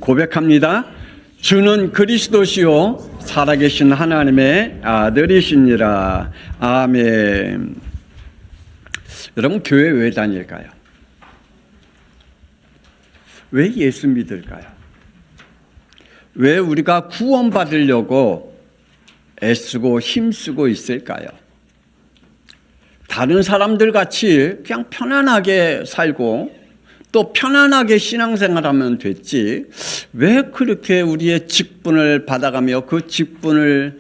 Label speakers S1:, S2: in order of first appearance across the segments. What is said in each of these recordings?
S1: 고백합니다. 주는 그리스도시요 살아계신 하나님의 아들이시니라. 아멘. 여러분, 교회 왜 다닐까요? 왜 예수 믿을까요? 왜 우리가 구원받으려고 애쓰고 힘쓰고 있을까요? 다른 사람들 같이 그냥 편안하게 살고 또 편안하게 신앙생활하면 됐지, 왜 그렇게 우리의 직분을 받아가며 그 직분을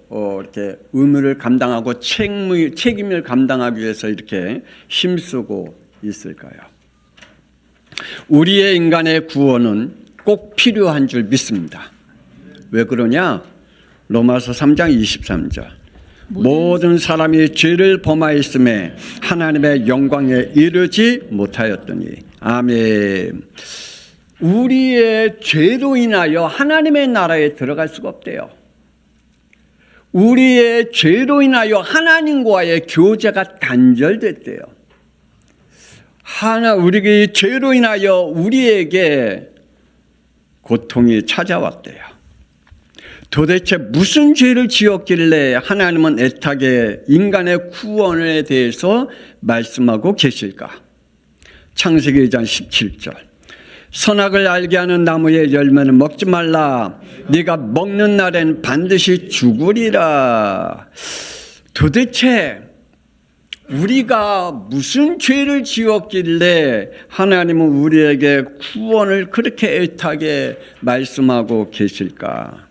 S1: 이렇게 의무를 감당하고 책임을 감당하기 위해서 이렇게 힘쓰고 있을까요? 우리의 인간의 구원은 꼭 필요한 줄 믿습니다. 왜 그러냐? 로마서 3장 23절. 모든 사람이 죄를 범하였음에 하나님의 영광에 이르지 못하였더니. 아멘. 우리의 죄로 인하여 하나님의 나라에 들어갈 수가 없대요. 우리의 죄로 인하여 하나님과의 교제가 단절됐대요. 우리의 죄로 인하여 우리에게 고통이 찾아왔대요. 도대체 무슨 죄를 지었길래 하나님은 애타게 인간의 구원에 대해서 말씀하고 계실까? 창세기 2장 17절. 선악을 알게 하는 나무의 열매는 먹지 말라. 네가 먹는 날엔 반드시 죽으리라. 도대체 우리가 무슨 죄를 지었길래 하나님은 우리에게 구원을 그렇게 애타게 말씀하고 계실까?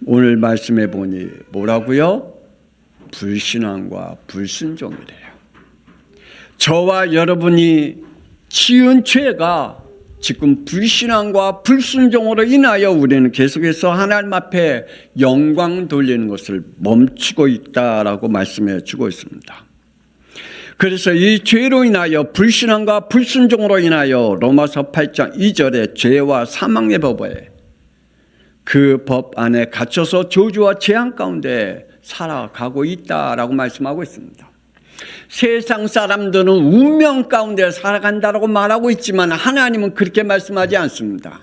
S1: 오늘 말씀해 보니 뭐라고요? 불신앙과 불순종이래요. 저와 여러분이 지은 죄가 지금 불신앙과 불순종으로 인하여 우리는 계속해서 하나님 앞에 영광 돌리는 것을 멈추고 있다라고 말씀해 주고 있습니다. 그래서 이 죄로 인하여 불신앙과 불순종으로 인하여 로마서 8장 2절에 죄와 사망의 법에 그 법 안에 갇혀서 저주와 재앙 가운데 살아가고 있다라고 말씀하고 있습니다. 세상 사람들은 운명 가운데 살아간다라고 말하고 있지만 하나님은 그렇게 말씀하지 않습니다.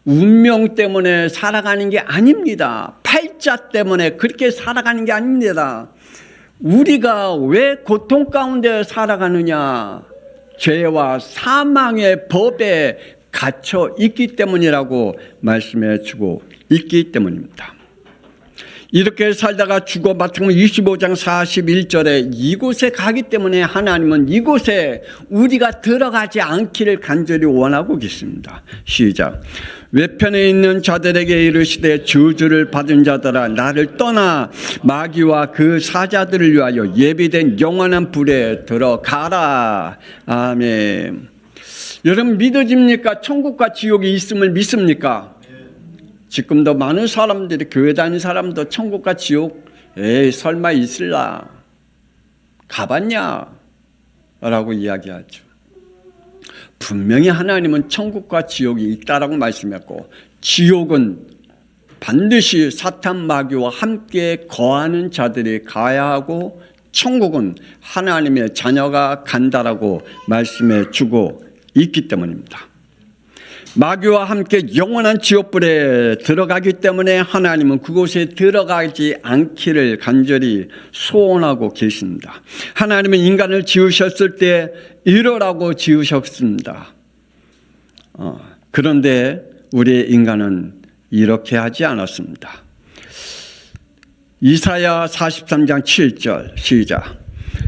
S1: 운명 때문에 살아가는 게 아닙니다. 팔자 때문에 그렇게 살아가는 게 아닙니다. 우리가 왜 고통 가운데 살아가느냐? 죄와 사망의 법에 갇혀 있기 때문이라고 말씀해 주고 있기 때문입니다. 이렇게 살다가 죽어 마태복음 25장 41절에 이곳에 가기 때문에 하나님은 이곳에 우리가 들어가지 않기를 간절히 원하고 계십니다. 시작. 외편에 있는 자들에게 이르시되 저주를 받은 자들아 나를 떠나 마귀와 그 사자들을 위하여 예비된 영원한 불에 들어가라. 아멘. 여러분, 믿어집니까? 천국과 지옥이 있음을 믿습니까? 지금도 많은 사람들이, 교회 다니는 사람도 천국과 지옥 설마 있을라, 가봤냐? 라고 이야기하죠. 분명히 하나님은 천국과 지옥이 있다라고 말씀했고, 지옥은 반드시 사탄 마귀와 함께 거하는 자들이 가야 하고, 천국은 하나님의 자녀가 간다라고 말씀해 주고 있기 때문입니다. 마귀와 함께 영원한 지옥불에 들어가기 때문에 하나님은 그곳에 들어가지 않기를 간절히 소원하고 계십니다. 하나님은 인간을 지으셨을 때 이러라고 지으셨습니다. 그런데 우리의 인간은 이렇게 하지 않았습니다. 이사야 43장 7절 시작.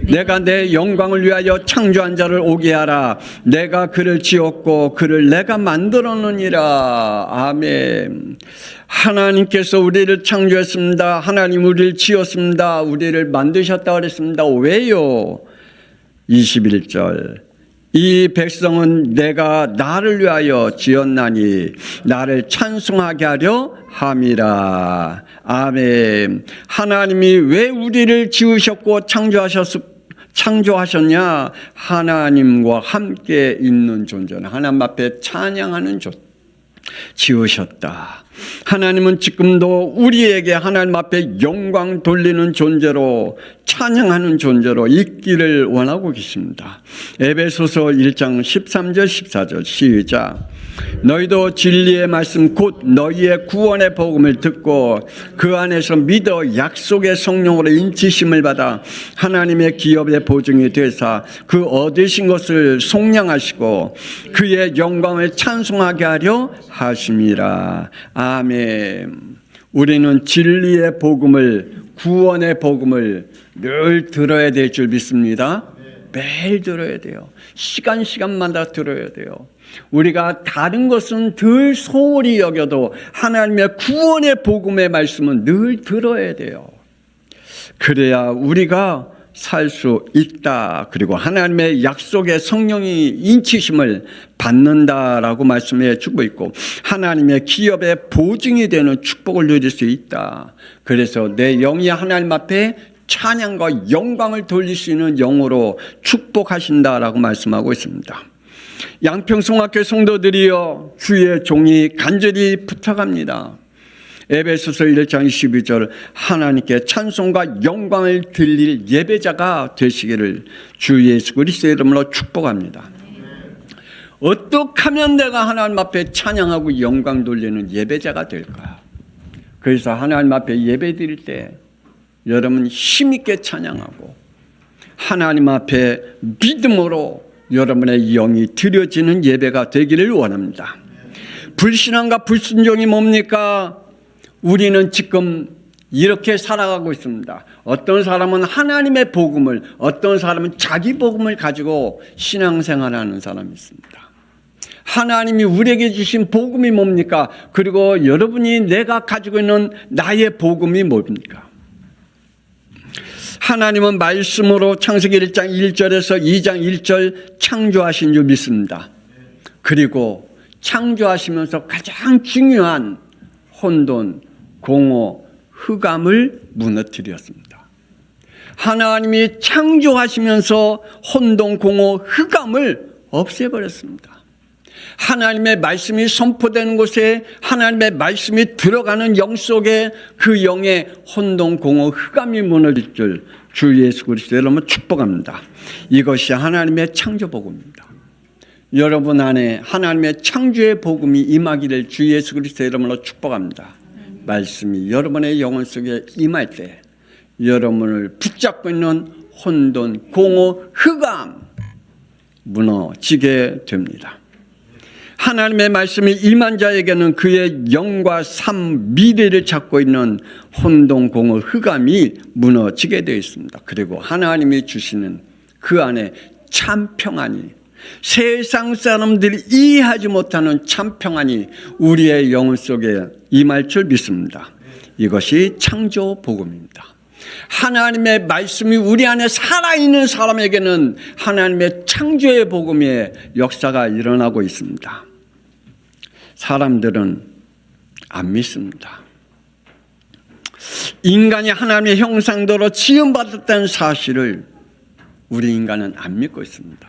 S1: 내가 내 영광을 위하여 창조한 자를 오게 하라. 내가 그를 지었고 그를 내가 만들었느니라. 아멘. 하나님께서 우리를 창조했습니다. 하나님 우리를 지었습니다. 우리를 만드셨다 그랬습니다. 왜요? 21절. 이 백성은 내가 나를 위하여 지었나니 나를 찬송하게 하려 함이라. 아멘. 하나님이 왜 우리를 지으셨고 창조하셨냐? 하나님과 함께 있는 존재는 하나님 앞에 찬양하는 존재. 지으셨다. 하나님은 지금도 우리에게 하나님 앞에 영광 돌리는 존재로, 찬양하는 존재로 있기를 원하고 계십니다. 에베소서 1장 13절 14절 시작. 너희도 진리의 말씀 곧 너희의 구원의 복음을 듣고 그 안에서 믿어 약속의 성령으로 인치심을 받아 하나님의 기업의 보증이 되사 그 얻으신 것을 속량하시고 그의 영광을 찬송하게 하려 하심이라. 아멘. 우리는 진리의 복음을, 구원의 복음을 늘 들어야 될 줄 믿습니다. 매일 들어야 돼요. 시간마다 들어야 돼요. 우리가 다른 것은 덜 소홀히 여겨도 하나님의 구원의 복음의 말씀은 늘 들어야 돼요. 그래야 우리가 살 수 있다. 그리고 하나님의 약속의 성령이 인치심을 받는다라고 말씀해 주고 있고 하나님의 기업의 보증이 되는 축복을 누릴 수 있다. 그래서 내 영이 하나님 앞에 찬양과 영광을 돌릴 수 있는 영으로 축복하신다라고 말씀하고 있습니다. 양평송학교 성도들이여, 주의 종이 간절히 부탁합니다. 에베소서 1장 12절, 하나님께 찬송과 영광을 드릴 예배자가 되시기를 주 예수 그리스도의 이름으로 축복합니다. 어떻게 하면 내가 하나님 앞에 찬양하고 영광 돌리는 예배자가 될까? 그래서 하나님 앞에 예배 드릴 때 여러분 힘있게 찬양하고 하나님 앞에 믿음으로 여러분의 영이 드려지는 예배가 되기를 원합니다. 불신앙과 불순종이 뭡니까? 우리는 지금 이렇게 살아가고 있습니다. 어떤 사람은 하나님의 복음을, 어떤 사람은 자기 복음을 가지고 신앙생활하는 사람이 있습니다. 하나님이 우리에게 주신 복음이 뭡니까? 그리고 여러분이 내가 가지고 있는 나의 복음이 뭡니까? 하나님은 말씀으로 창세기 1장 1절에서 2장 1절 창조하신 줄 믿습니다. 그리고 창조하시면서 가장 중요한 혼돈, 공허, 흑암을 무너뜨렸습니다. 하나님이 창조하시면서 혼돈, 공허, 흑암을 없애버렸습니다. 하나님의 말씀이 선포되는 곳에 하나님의 말씀이 들어가는 영 속에 그 영의 혼돈, 공허, 흑암이 무너질 줄 주 예수 그리스도 여러분 축복합니다. 이것이 하나님의 창조 복음입니다. 여러분 안에 하나님의 창조의 복음이 임하기를 주 예수 그리스도 이름으로 축복합니다. 말씀이 여러분의 영혼 속에 임할 때 여러분을 붙잡고 있는 혼돈, 공허, 흑암 무너지게 됩니다. 하나님의 말씀이 임한 자에게는 그의 영과 삶, 미래를 찾고 있는 혼돈, 공허, 흑암이 무너지게 되어 있습니다. 그리고 하나님이 주시는 그 안에 참 평안이, 세상 사람들이 이해하지 못하는 참 평안이 우리의 영혼 속에 임할 줄 믿습니다. 이것이 창조 복음입니다. 하나님의 말씀이 우리 안에 살아있는 사람에게는 하나님의 창조의 복음의 역사가 일어나고 있습니다. 사람들은 안 믿습니다. 인간이 하나님의 형상대로 지음받았다는 사실을 우리 인간은 안 믿고 있습니다.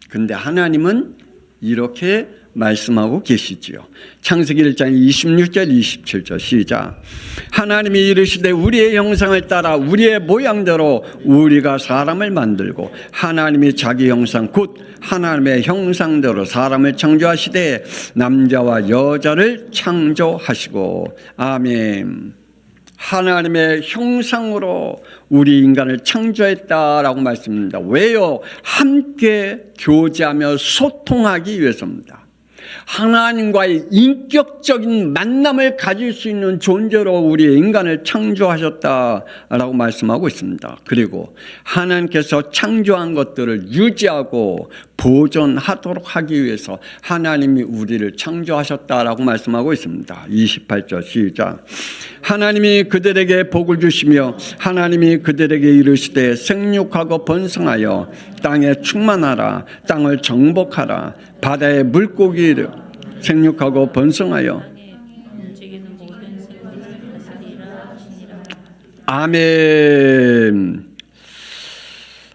S1: 그런데 하나님은 이렇게 말씀하고 계시지요. 창세기 1장 26절 27절 시작. 하나님이 이르시되 우리의 형상을 따라 우리의 모양대로 우리가 사람을 만들고 하나님이 자기 형상 곧 하나님의 형상대로 사람을 창조하시되 남자와 여자를 창조하시고. 아멘. 하나님의 형상으로 우리 인간을 창조했다라고 말씀합니다. 왜요? 함께 교제하며 소통하기 위해서입니다. 하나님과의 인격적인 만남을 가질 수 있는 존재로 우리 인간을 창조하셨다라고 말씀하고 있습니다. 그리고 하나님께서 창조한 것들을 유지하고 보존하도록 하기 위해서 하나님이 우리를 창조하셨다라고 말씀하고 있습니다. 28절 시작. 하나님이 그들에게 복을 주시며 하나님이 그들에게 이르시되 생육하고 번성하여 땅에 충만하라. 땅을 정복하라. 바다의 물고기를 생육하고 번성하여. 아멘.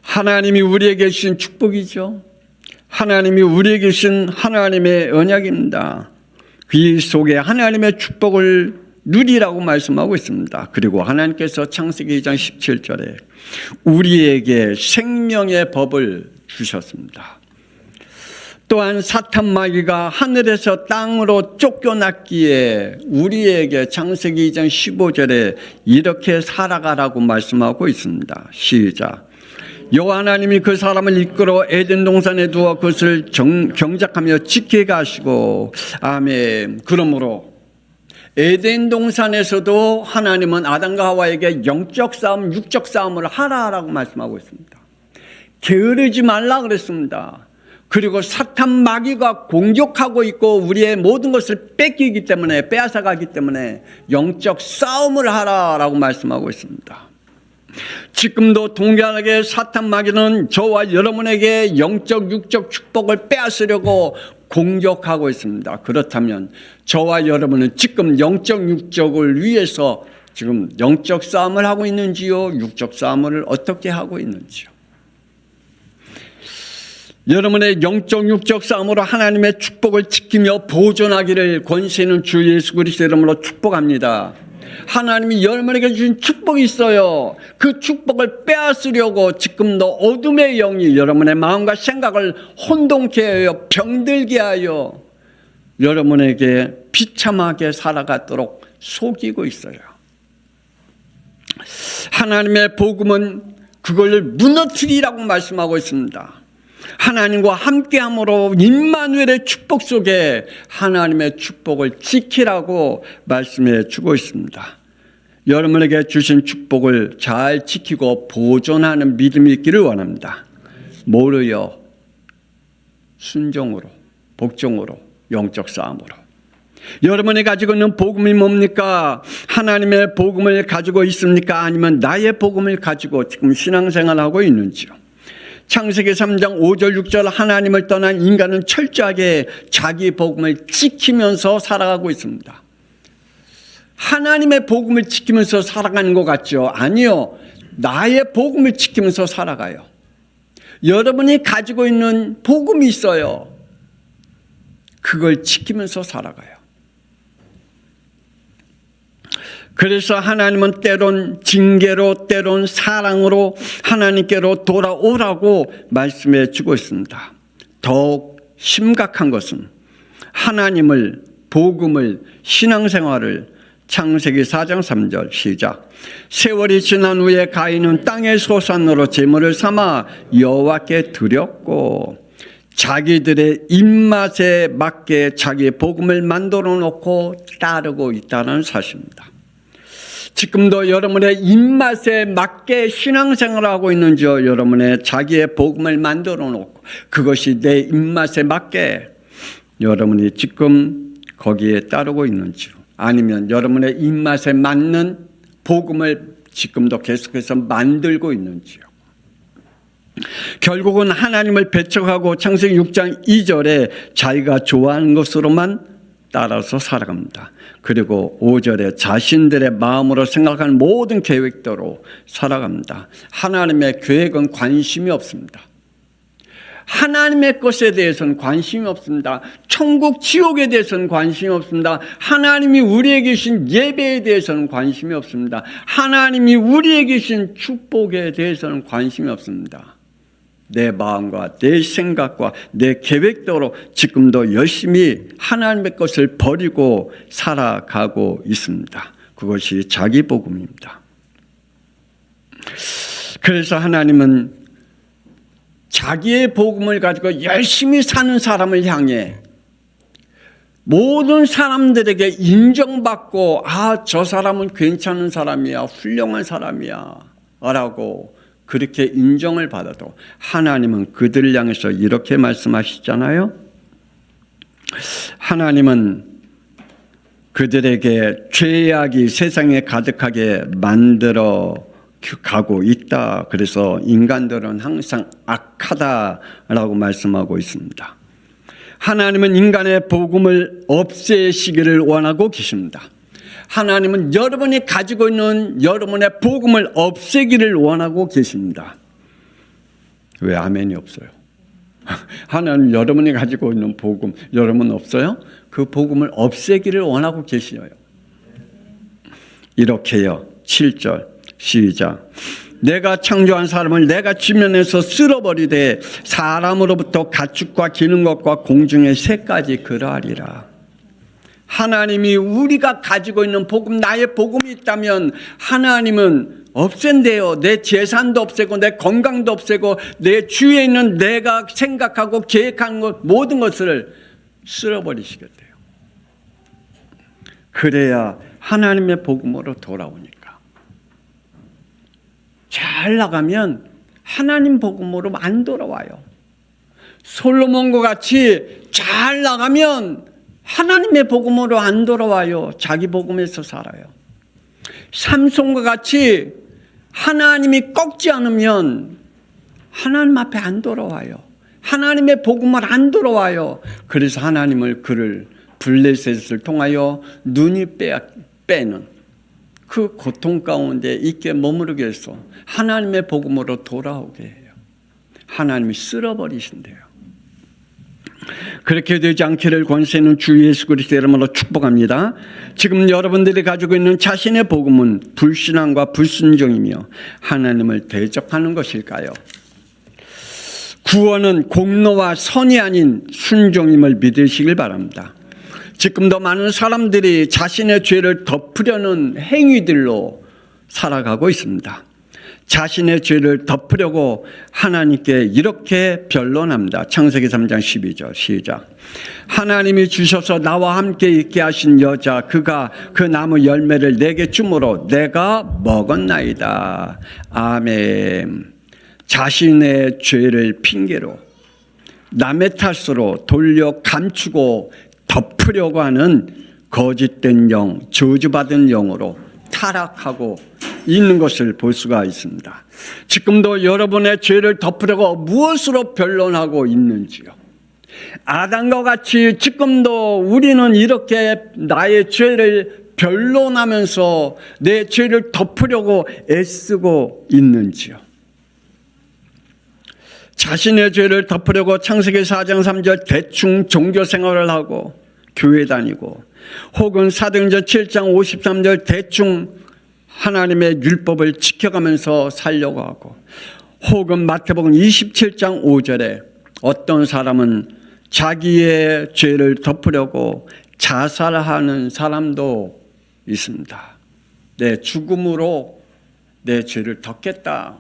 S1: 하나님이 우리에게 주신 축복이죠. 하나님이 우리에게 주신 하나님의 언약입니다. 그 속에 하나님의 축복을 누리라고 말씀하고 있습니다. 그리고 하나님께서 창세기 2장 17절에 우리에게 생명의 법을 주셨습니다. 또한 사탄 마귀가 하늘에서 땅으로 쫓겨났기에 우리에게 창세기 2장 15절에 이렇게 살아가라고 말씀하고 있습니다. 시작. 여호와 하나님이 그 사람을 이끌어 에덴 동산에 두어 그것을 경작하며 지키게 하시고 아멘. 그러므로 에덴 동산에서도 하나님은 아담과 하와에게 영적 싸움, 육적 싸움을 하라라고 말씀하고 있습니다. 게으르지 말라 그랬습니다. 그리고 사탄 마귀가 공격하고 있고 우리의 모든 것을 뺏기기 때문에, 빼앗아가기 때문에 영적 싸움을 하라라고 말씀하고 있습니다. 지금도 동일하게 사탄 마귀는 저와 여러분에게 영적, 육적 축복을 빼앗으려고 공격하고 있습니다. 그렇다면 저와 여러분은 지금 영적, 육적을 위해서 지금 영적 싸움을 하고 있는지요? 육적 싸움을 어떻게 하고 있는지요? 여러분의 영적, 육적 싸움으로 하나님의 축복을 지키며 보존하기를 권세 있는 주 예수 그리스도 이름으로 축복합니다. 하나님이 여러분에게 주신 축복이 있어요. 그 축복을 빼앗으려고 지금도 어둠의 영이 여러분의 마음과 생각을 혼동케 하여 병들게 하여 여러분에게 비참하게 살아가도록 속이고 있어요. 하나님의 복음은 그걸 무너뜨리라고 말씀하고 있습니다. 하나님과 함께함으로 임마누엘의 축복 속에 하나님의 축복을 지키라고 말씀해 주고 있습니다. 여러분에게 주신 축복을 잘 지키고 보존하는 믿음이 있기를 원합니다. 뭐로요? 순종으로, 복종으로, 영적 싸움으로. 여러분이 가지고 있는 복음이 뭡니까? 하나님의 복음을 가지고 있습니까? 아니면 나의 복음을 가지고 지금 신앙생활하고 있는지요? 창세기 3장 5절 6절 하나님을 떠난 인간은 철저하게 자기 복음을 지키면서 살아가고 있습니다. 하나님의 복음을 지키면서 살아가는 것 같죠? 아니요. 나의 복음을 지키면서 살아가요. 여러분이 가지고 있는 복음이 있어요. 그걸 지키면서 살아가요. 그래서 하나님은 때론 징계로 때론 사랑으로 하나님께로 돌아오라고 말씀해 주고 있습니다. 더욱 심각한 것은 하나님을, 복음을, 신앙생활을 창세기 4장 3절 시작. 세월이 지난 후에 가인은 땅의 소산으로 제물을 삼아 여호와께 드렸고 자기들의 입맛에 맞게 자기의 복음을 만들어 놓고 따르고 있다는 사실입니다. 지금도 여러분의 입맛에 맞게 신앙생활을 하고 있는지요? 여러분의 자기의 복음을 만들어 놓고 그것이 내 입맛에 맞게 여러분이 지금 거기에 따르고 있는지요? 아니면 여러분의 입맛에 맞는 복음을 지금도 계속해서 만들고 있는지요? 결국은 하나님을 배척하고 창세기 6장 2절에 자기가 좋아하는 것으로만 따라서 살아갑니다. 그리고 5절에 자신들의 마음으로 생각하는 모든 계획대로 살아갑니다. 하나님의 계획은 관심이 없습니다. 하나님의 것에 대해서는 관심이 없습니다. 천국, 지옥에 대해서는 관심이 없습니다. 하나님이 우리에게 주신 예배에 대해서는 관심이 없습니다. 하나님이 우리에게 주신 축복에 대해서는 관심이 없습니다. 내 마음과 내 생각과 내 계획대로 지금도 열심히 하나님의 것을 버리고 살아가고 있습니다. 그것이 자기 복음입니다. 그래서 하나님은 자기의 복음을 가지고 열심히 사는 사람을 향해 모든 사람들에게 인정받고 저 사람은 괜찮은 사람이야, 훌륭한 사람이야 라고 그렇게 인정을 받아도 하나님은 그들을 향해서 이렇게 말씀하시잖아요. 하나님은 그들에게 죄악이 세상에 가득하게 만들어 가고 있다. 그래서 인간들은 항상 악하다라고 말씀하고 있습니다. 하나님은 인간의 복음을 없애시기를 원하고 계십니다. 하나님은 여러분이 가지고 있는 여러분의 복음을 없애기를 원하고 계십니다. 왜 아멘이 없어요? 하나님 여러분이 가지고 있는 복음 여러분 없어요? 그 복음을 없애기를 원하고 계시어요. 이렇게요. 7절 시작. 내가 창조한 사람을 내가 지면에서 쓸어버리되 사람으로부터 가축과 기는 것과 공중의 새까지 그러하리라. 하나님이 우리가 가지고 있는 복음, 나의 복음이 있다면 하나님은 없앤대요. 내 재산도 없애고 내 건강도 없애고 내 주위에 있는 내가 생각하고 계획하는 것 모든 것을 쓸어버리시겠대요. 그래야 하나님의 복음으로 돌아오니까. 잘 나가면 하나님 복음으로 안 돌아와요. 솔로몬과 같이 잘 나가면 하나님의 복음으로 안 돌아와요. 자기 복음에서 살아요. 삼손과 같이 하나님이 꺾지 않으면 하나님 앞에 안 돌아와요. 하나님의 복음을 안 돌아와요. 그래서 하나님을 그를 블레셋을 통하여 눈이 빼는 그 고통 가운데 있게 머무르게 해서 하나님의 복음으로 돌아오게 해요. 하나님이 쓸어버리신대요. 그렇게 되지 않기를 권세는 주 예수 그리스도의 이름으로 축복합니다. 지금 여러분들이 가지고 있는 자신의 복음은 불신앙과 불순종이며 하나님을 대적하는 것일까요? 구원은 공로와 선이 아닌 순종임을 믿으시길 바랍니다. 지금도 많은 사람들이 자신의 죄를 덮으려는 행위들로 살아가고 있습니다. 자신의 죄를 덮으려고 하나님께 이렇게 변론합니다. 창세기 3장 12절 시작. 하나님이 주셔서 나와 함께 있게 하신 여자 그가 그 나무 열매를 내게 주므로 내가 먹었나이다. 아멘. 자신의 죄를 핑계로 남의 탓으로 돌려 감추고 덮으려고 하는 거짓된 영, 저주받은 영으로 타락하고 있는 것을 볼 수가 있습니다. 지금도 여러분의 죄를 덮으려고 무엇으로 변론하고 있는지요? 아담과 같이 지금도 우리는 이렇게 나의 죄를 변론하면서 내 죄를 덮으려고 애쓰고 있는지요? 자신의 죄를 덮으려고 창세기 4장 3절 대충 종교 생활을 하고 교회 다니고 혹은 사도행전 7장 53절 대충 하나님의 율법을 지켜가면서 살려고 하고 혹은 마태복음 27장 5절에 어떤 사람은 자기의 죄를 덮으려고 자살하는 사람도 있습니다. 내 죽음으로 내 죄를 덮겠다.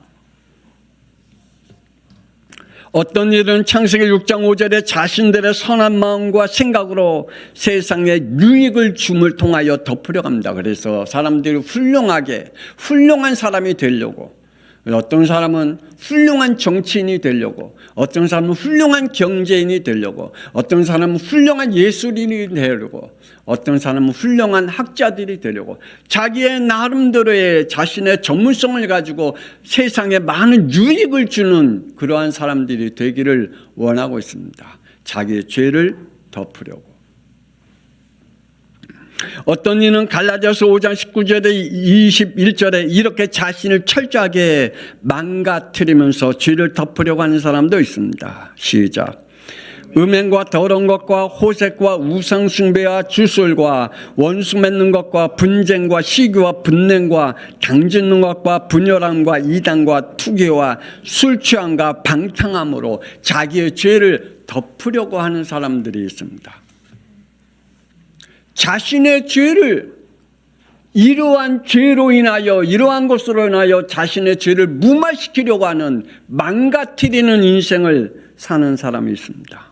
S1: 어떤 일은 창세기 6장 5절에 자신들의 선한 마음과 생각으로 세상에 유익을 줌을 통하여 덮으려고 합니다. 그래서 사람들이 훌륭한 사람이 되려고, 어떤 사람은 훌륭한 정치인이 되려고, 어떤 사람은 훌륭한 경제인이 되려고, 어떤 사람은 훌륭한 예술인이 되려고, 어떤 사람은 훌륭한 학자들이 되려고 자기의 나름대로의 자신의 전문성을 가지고 세상에 많은 유익을 주는 그러한 사람들이 되기를 원하고 있습니다. 자기의 죄를 덮으려고. 어떤 이는 갈라디아서 5장 19절에 21절에 이렇게 자신을 철저하게 망가뜨리면서 죄를 덮으려고 하는 사람도 있습니다. 시작. 음행과 더러운 것과 호색과 우상 숭배와 주술과 원수 맺는 것과 분쟁과 시기와 분냉과 당짓는 것과 분열함과 이단과 투기와 술 취함과 방탕함으로 자기의 죄를 덮으려고 하는 사람들이 있습니다. 자신의 죄를 이러한 죄로 인하여 이러한 것으로 인하여 자신의 죄를 무마시키려고 하는 망가뜨리는 인생을 사는 사람이 있습니다.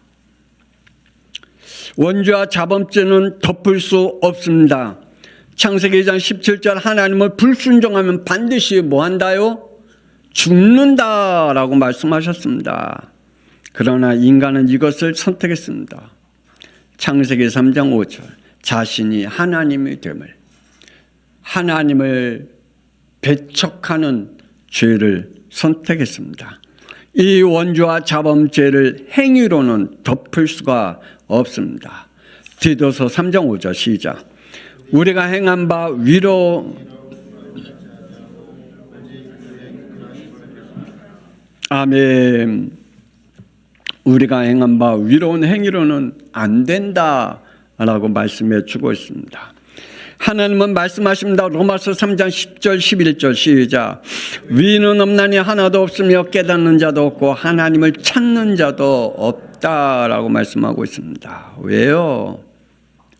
S1: 원죄와 자범죄는 덮을 수 없습니다. 창세기 2장 17절 하나님을 불순종하면 반드시 뭐한다요? 죽는다라고 말씀하셨습니다. 그러나 인간은 이것을 선택했습니다. 창세기 3장 5절 자신이 하나님이 됨을, 하나님을 배척하는 죄를 선택했습니다. 이 원죄와 자범죄를 행위로는 덮을 수가 없습니다. 디도서 3장 5절 시작. 우리가 행한 바 위로 아멘. 우리가 행한 바 위로운 행위로는 안 된다라고 말씀해 주고 있습니다. 하나님은 말씀하십니다. 로마서 3장 10절 11절 시작. 위는 없나니 하나도 없으며 깨닫는 자도 없고 하나님을 찾는 자도 없다라고 말씀하고 있습니다. 왜요?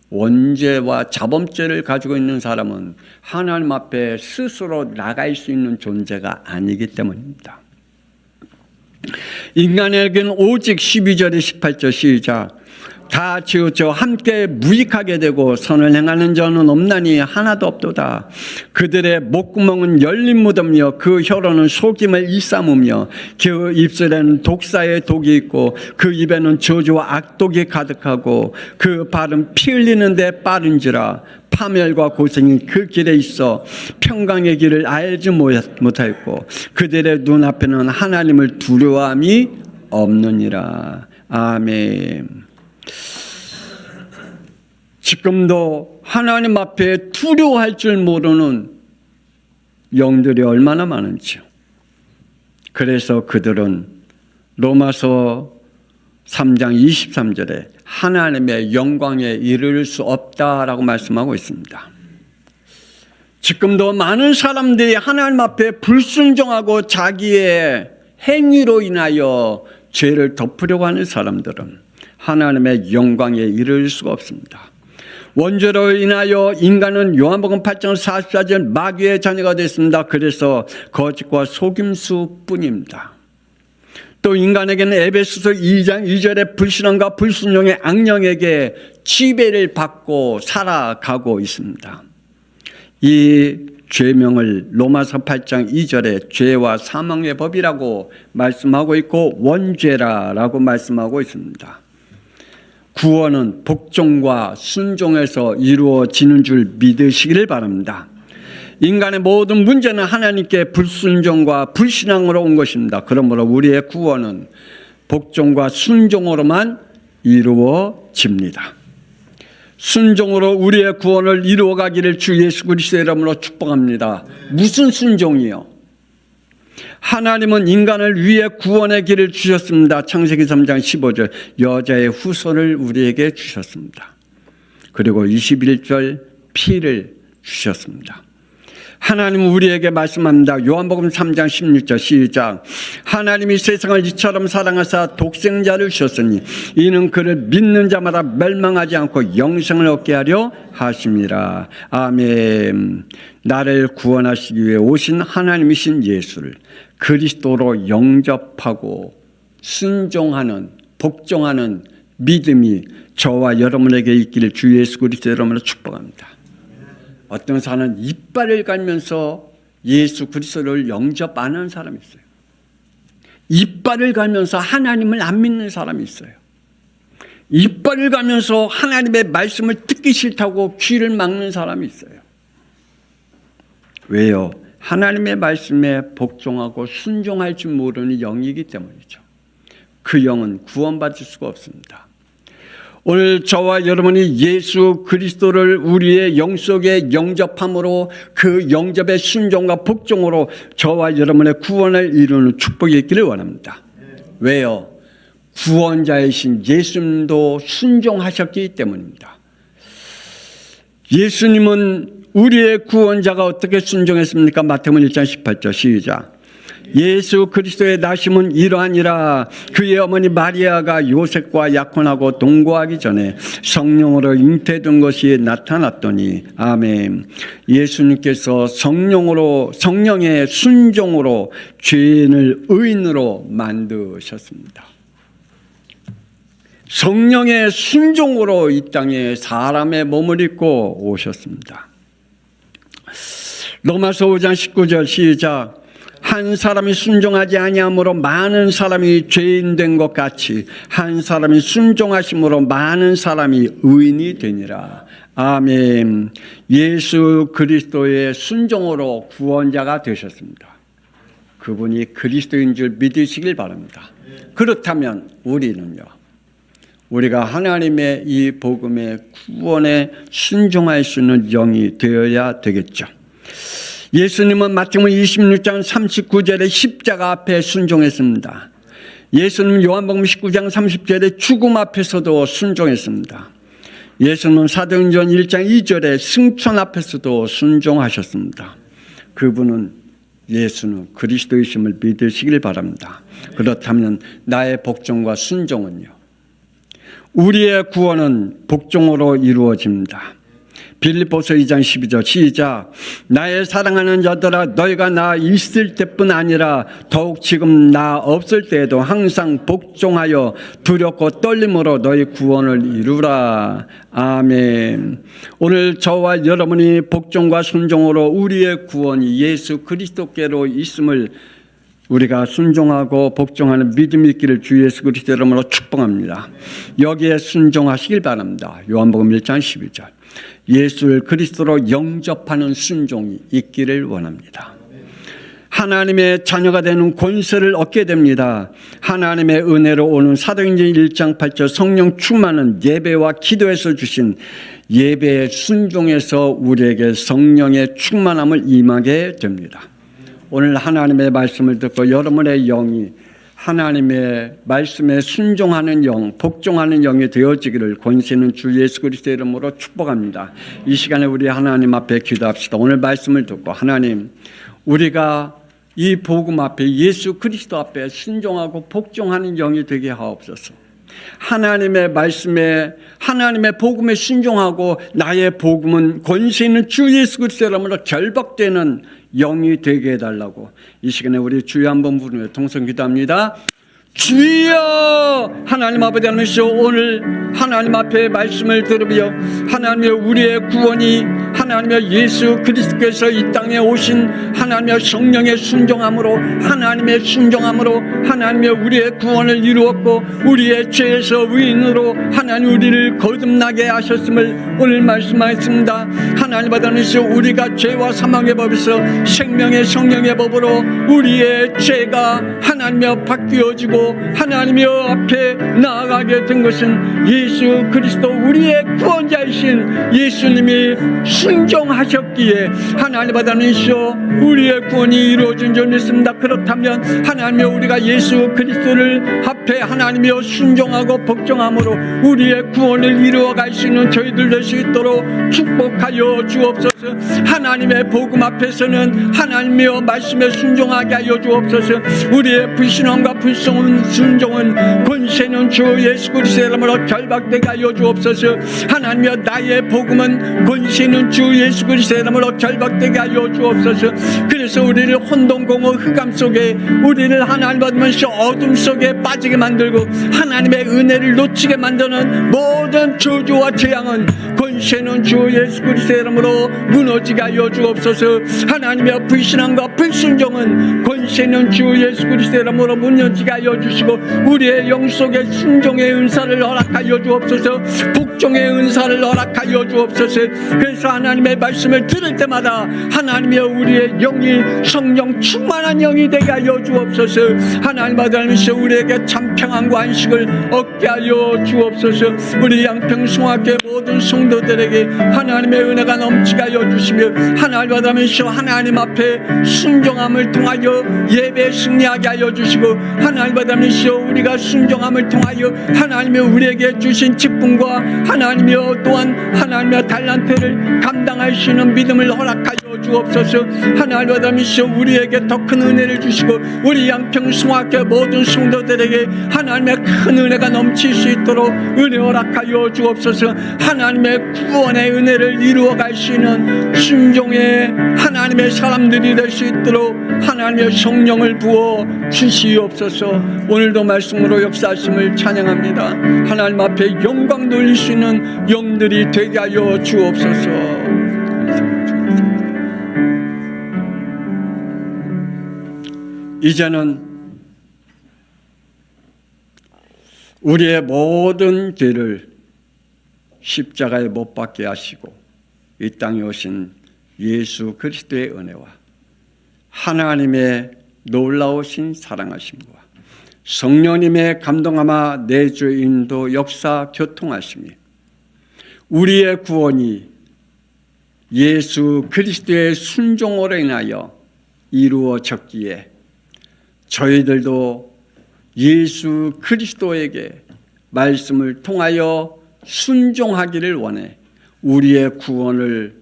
S1: 원죄와 자범죄를 가지고 있는 사람은 하나님 앞에 스스로 나갈 수 있는 존재가 아니기 때문입니다. 인간에게는 오직 12절에 18절 시작. 다 치우쳐 함께 무익하게 되고 선을 행하는 자는 없나니 하나도 없도다. 그들의 목구멍은 열린 무덤이요 그 혀로는 속임을 일삼으며 그 입술에는 독사의 독이 있고 그 입에는 저주와 악독이 가득하고 그 발은 피 흘리는 데 빠른지라. 파멸과 고생이 그 길에 있어 평강의 길을 알지 못하였고 그들의 눈앞에는 하나님을 두려워함이 없느니라. 아멘. 지금도 하나님 앞에 두려워할 줄 모르는 영들이 얼마나 많은지요. 그래서 그들은 로마서 3장 23절에 하나님의 영광에 이를 수 없다라고 말씀하고 있습니다. 지금도 많은 사람들이 하나님 앞에 불순종하고 자기의 행위로 인하여 죄를 덮으려고 하는 사람들은 하나님의 영광에 이를 수가 없습니다. 원죄로 인하여 인간은 요한복음 8장 44절 마귀의 자녀가 됐습니다. 그래서 거짓과 속임수뿐입니다. 또 인간에게는 에베소서 2장 2절의 불신앙과 불순종의 악령에게 지배를 받고 살아가고 있습니다. 이 죄명을 로마서 8장 2절에 죄와 사망의 법이라고 말씀하고 있고 원죄라고 말씀하고 있습니다. 구원은 복종과 순종에서 이루어지는 줄 믿으시기를 바랍니다. 인간의 모든 문제는 하나님께 불순종과 불신앙으로 온 것입니다. 그러므로 우리의 구원은 복종과 순종으로만 이루어집니다. 순종으로 우리의 구원을 이루어가기를 주 예수 그리스도의 이름으로 축복합니다. 무슨 순종이요? 하나님은 인간을 위해 구원의 길을 주셨습니다. 창세기 3장 15절 여자의 후손을 우리에게 주셨습니다. 그리고 21절 피를 주셨습니다. 하나님은 우리에게 말씀합니다. 요한복음 3장 16절 시작. 하나님이 세상을 이처럼 사랑하사 독생자를 주셨으니 이는 그를 믿는 자마다 멸망하지 않고 영생을 얻게 하려 하심이라. 아멘. 나를 구원하시기 위해 오신 하나님이신 예수를 그리스도로 영접하고 순종하는 복종하는 믿음이 저와 여러분에게 있기를 주 예수 그리스도의 이름으로 축복합니다. 어떤 사람은 이빨을 갈면서 예수 그리스도를 영접 안 하는 사람이 있어요. 이빨을 갈면서 하나님을 안 믿는 사람이 있어요. 이빨을 갈면서 하나님의 말씀을 듣기 싫다고 귀를 막는 사람이 있어요. 왜요? 하나님의 말씀에 복종하고 순종할 줄 모르는 영이기 때문이죠. 그 영은 구원받을 수가 없습니다. 오늘 저와 여러분이 예수 그리스도를 우리의 영 속에 영접함으로 그 영접의 순종과 복종으로 저와 여러분의 구원을 이루는 축복이 있기를 원합니다. 왜요? 구원자이신 예수님도 순종하셨기 때문입니다. 예수님은 우리의 구원자가 어떻게 순종했습니까? 마태복음 1장 18절 시작. 예수 그리스도의 나심은 이러하니라. 그의 어머니 마리아가 요셉과 약혼하고 동거하기 전에 성령으로 잉태된 것이 나타났더니 아멘. 예수님께서 성령의 순종으로 죄인을 의인으로 만드셨습니다. 성령의 순종으로 이 땅에 사람의 몸을 입고 오셨습니다. 로마서 5장 19절 시작. 한 사람이 순종하지 아니함으로 많은 사람이 죄인 된 것 같이 한 사람이 순종하심으로 많은 사람이 의인이 되니라. 아멘. 예수 그리스도의 순종으로 구원자가 되셨습니다. 그분이 그리스도인 줄 믿으시길 바랍니다. 그렇다면 우리는요, 우리가 하나님의 이 복음의 구원에 순종할 수 있는 영이 되어야 되겠죠. 예수님은 마태복음 26장 39절에 십자가 앞에 순종했습니다. 예수님 요한복음 19장 30절에 죽음 앞에서도 순종했습니다. 예수님은 사도행전 1장 2절에 승천 앞에서도 순종하셨습니다. 그분은 예수는 그리스도이심을 믿으시길 바랍니다. 그렇다면 나의 복종과 순종은요, 우리의 구원은 복종으로 이루어집니다. 빌립보서 2장 12절 시작. 나의 사랑하는 자들아, 너희가 나 있을 때뿐 아니라 더욱 지금 나 없을 때에도 항상 복종하여 두렵고 떨림으로 너희 구원을 이루라. 아멘. 오늘 저와 여러분이 복종과 순종으로 우리의 구원이 예수 그리스도께로 있음을 우리가 순종하고 복종하는 믿음이 있기를 주 예수 그리스도 이름으로 축복합니다. 여기에 순종하시길 바랍니다. 요한복음 1장 12절. 예수를 그리스도로 영접하는 순종이 있기를 원합니다. 하나님의 자녀가 되는 권세를 얻게 됩니다. 하나님의 은혜로 오는 사도행전 1장 8절 성령 충만은 예배와 기도에서 주신 예배의 순종에서 우리에게 성령의 충만함을 임하게 됩니다. 오늘 하나님의 말씀을 듣고 여러분의 영이 하나님의 말씀에 순종하는 영, 복종하는 영이 되어지기를 권세는 주 예수 그리스도의 이름으로 축복합니다. 이 시간에 우리 하나님 앞에 기도합시다. 오늘 말씀을 듣고 하나님, 우리가 이 복음 앞에 예수 그리스도 앞에 순종하고 복종하는 영이 되게 하옵소서. 하나님의 말씀에 하나님의 복음에 순종하고 나의 복음은 권세 있는 주 예수 그리스도의 이름으로 결박되는 영이 되게 해달라고 이 시간에 우리 주여 한번 부르며 동성 기도합니다. 주여! 하나님 아버지 하나님이시여, 오늘 하나님 앞에 말씀을 들으며 하나님의 우리의 구원이 하나님의 예수 그리스도께서 이 땅에 오신 하나님의 성령의 순종함으로 하나님의 순종함으로 하나님의 우리의 구원을 이루었고 우리의 죄에서 의인으로 하나님 우리를 거듭나게 하셨음을 오늘 말씀하였습니다. 하나님 아버지 하나님이시여, 우리가 죄와 사망의 법에서 생명의 성령의 법으로 우리의 죄가 하나님의 바뀌어지고 하나님의 앞에 나아가게 된 것은 예수 그리스도 우리의 구원자이신 예수님이 순종하셨기에 하나님 아버지시여 우리의 구원이 이루어진 줄 믿습니다. 그렇다면 하나님의 우리가 예수 그리스도를 앞에 하나님이여 순종하고 복종함으로 우리의 구원을 이루어갈 수 있는 저희들 될 수 있도록 축복하여 주옵소서. 하나님의 복음 앞에서는 하나님의 말씀에 순종하게 하여 주옵소서. 우리의 불신앙과 순종은 권세는 주 예수 그리스도의 이름으로 결박되게 하여 주옵소서. 하나님이여, 나의 복음은 권세는 주 예수 그리스도의 이름으로 결박되게 하여 주옵소서. 그래서 우리를 혼돈공허 흑암 속에 우리를 하나님 받으면서 어둠 속에 빠지게 만들고 하나님의 은혜를 놓치게 만드는 모든 저주와 재앙은 권세는 주 예수 그리스도의 이름으로 무너지게 하여 주옵소서. 하나님의 불신앙과 불순종은 권세는 주 예수 그리스도의 이름으로 무너지게 하여 주시고 우리의 영 속에 순종의 은사를 허락하여 주옵소서. 복종의 은사를 허락하여 주옵소서. 그래서 하나님의 말씀을 들을 때마다 하나님의 우리의 영이 성령 충만한 영이 되게 하여 주옵소서. 하나님 아버지께서 우리에게 참 평안과 안식을 얻게 하여 주옵소서. 우리 양평 송악회 모든 성도들에게 하나님의 은혜가 넘치게 하여 주시며 하나님 아버지께서 하나님 앞에 순종함을 통하여 예배에 승리하게 하여 주시고 하나님 아버지께서 우리가 순종함을 통하여 하나님의 우리에게 주신 직분과 하나님이여 또한 하나님의 달란트를 감당할 수 있는 믿음을 허락하여 주옵소서. 하나님 아버지께서 우리에게 더 큰 은혜를 주시고 우리 양평 송악회 모든 성도들에게 하나님의 큰 은혜가 넘칠 수 있도록 은혜 허락하여 주옵소서. 하나님의 구원의 은혜를 이루어갈 수 있는 순종의 하나님의 사람들이 될 수 있도록 하나님의 성령을 부어 주시옵소서. 오늘도 말씀으로 역사하심을 찬양합니다. 하나님 앞에 영광 돌릴 수 있는 영들이 되게 하여 주옵소서. 이제는 우리의 모든 죄를 십자가에 못 박게 하시고 이 땅에 오신 예수 그리스도의 은혜와 하나님의 놀라우신 사랑하심과 성령님의 감동하마 내주 인도 역사 교통하심이 우리의 구원이 예수 그리스도의 순종으로 인하여 이루어졌기에 저희들도 예수 그리스도에게 말씀을 통하여 순종하기를 원해 우리의 구원을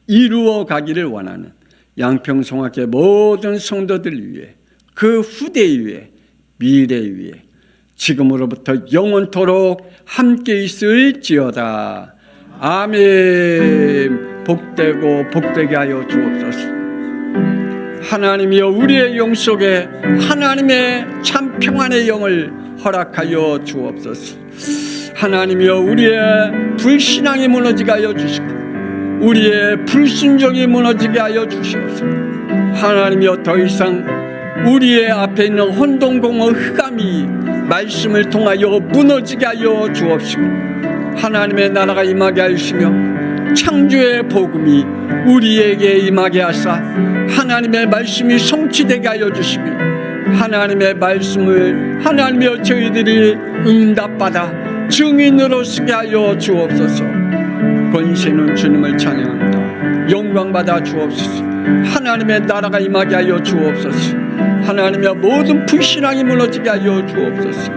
S1: 이루어 가기를 원하는 양평성악회 모든 성도들 위해 그 후대 위에 미래 위에 지금으로부터 영원토록 함께 있을지어다. 아멘. 복되고 복되게 하여 주옵소서. 하나님이여 우리의 영 속에 하나님의 참 평안의 영을 허락하여 주옵소서. 하나님이여 우리의 불신앙이 무너지게 하여 주시고 우리의 불순종이 무너지게 하여 주시옵소서. 하나님이여 더 이상 우리의 앞에 있는 혼동공허 흑암이 말씀을 통하여 무너지게 하여 주옵시고 하나님의 나라가 임하게 하시며 창조의 복음이 우리에게 임하게 하사 하나님의 말씀이 성취되게 하여 주시며 하나님의 말씀을 하나님이여 저희들이 응답받아 증인으로 쓰게 하여 주옵소서. 권세는 주님을 찬양합니다. 영광받아 주옵소서. 하나님의 나라가 임하게 하여 주옵소서. 하나님의 모든 불신앙이 무너지게 하여 주옵소서.